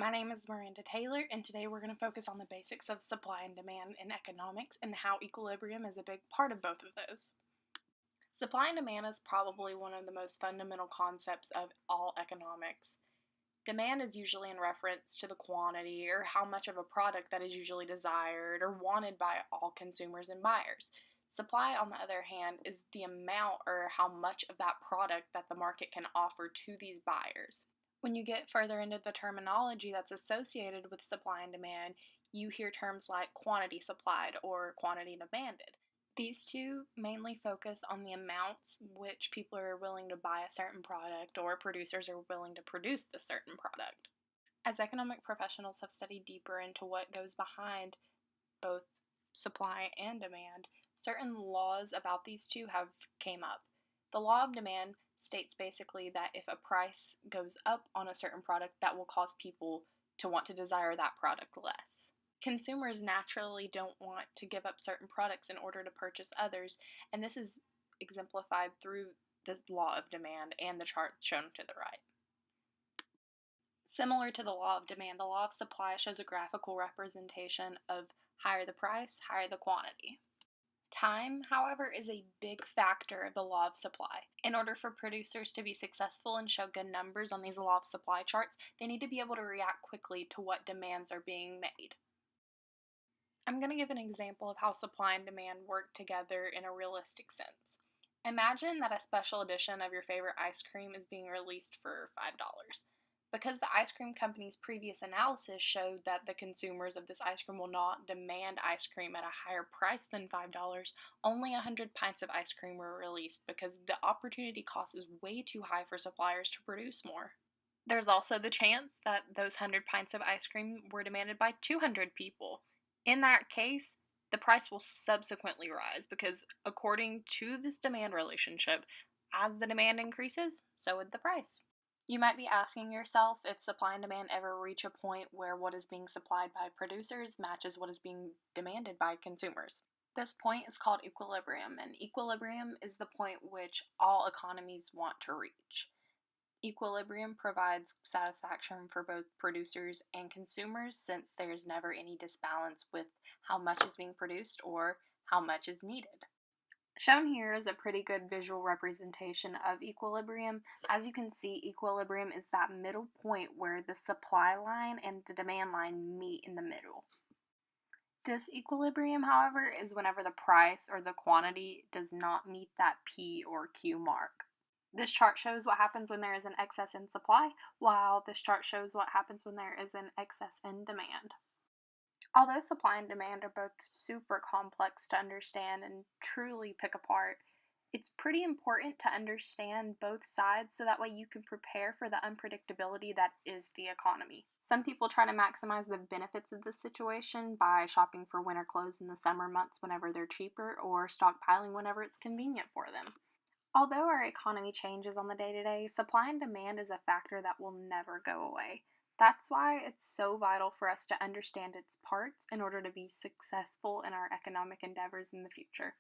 My name is Miranda Taylor, and today we're going to focus on the basics of supply and demand in economics and how equilibrium is a big part of both of those. Supply and demand is probably one of the most fundamental concepts of all economics. Demand is usually in reference to the quantity or how much of a product that is usually desired or wanted by all consumers and buyers. Supply, on the other hand, is the amount or how much of that product that the market can offer to these buyers. When you get further into the terminology that's associated with supply and demand, you hear terms like quantity supplied or quantity demanded. These two mainly focus on the amounts which people are willing to buy a certain product or producers are willing to produce the certain product. As economic professionals have studied deeper into what goes behind both supply and demand, certain laws about these two have came up. The law of demand states basically that if a price goes up on a certain product, that will cause people to want to desire that product less. Consumers naturally don't want to give up certain products in order to purchase others, and this is exemplified through the law of demand and the chart shown to the right. Similar to the law of demand, the law of supply shows a graphical representation of higher the price, higher the quantity. Time, however, is a big factor of the law of supply. In order for producers to be successful and show good numbers on these law of supply charts, they need to be able to react quickly to what demands are being made. I'm going to give an example of how supply and demand work together in a realistic sense. Imagine that a special edition of your favorite ice cream is being released for $5. Because the ice cream company's previous analysis showed that the consumers of this ice cream will not demand ice cream at a higher price than $5, only 100 pints of ice cream were released because the opportunity cost is way too high for suppliers to produce more. There's also the chance that those 100 pints of ice cream were demanded by 200 people. In that case, the price will subsequently rise because, according to this demand relationship, as the demand increases, so would the price. You might be asking yourself if supply and demand ever reach a point where what is being supplied by producers matches what is being demanded by consumers. This point is called equilibrium, and equilibrium is the point which all economies want to reach. Equilibrium provides satisfaction for both producers and consumers since there's never any disbalance with how much is being produced or how much is needed. Shown here is a pretty good visual representation of equilibrium. As you can see, equilibrium is that middle point where the supply line and the demand line meet in the middle. Disequilibrium, however, is whenever the price or the quantity does not meet that P or Q mark. This chart shows what happens when there is an excess in supply, while this chart shows what happens when there is an excess in demand. Although supply and demand are both super complex to understand and truly pick apart, it's pretty important to understand both sides so that way you can prepare for the unpredictability that is the economy. Some people try to maximize the benefits of this situation by shopping for winter clothes in the summer months whenever they're cheaper or stockpiling whenever it's convenient for them. Although our economy changes on the day-to-day, supply and demand is a factor that will never go away. That's why it's so vital for us to understand its parts in order to be successful in our economic endeavors in the future.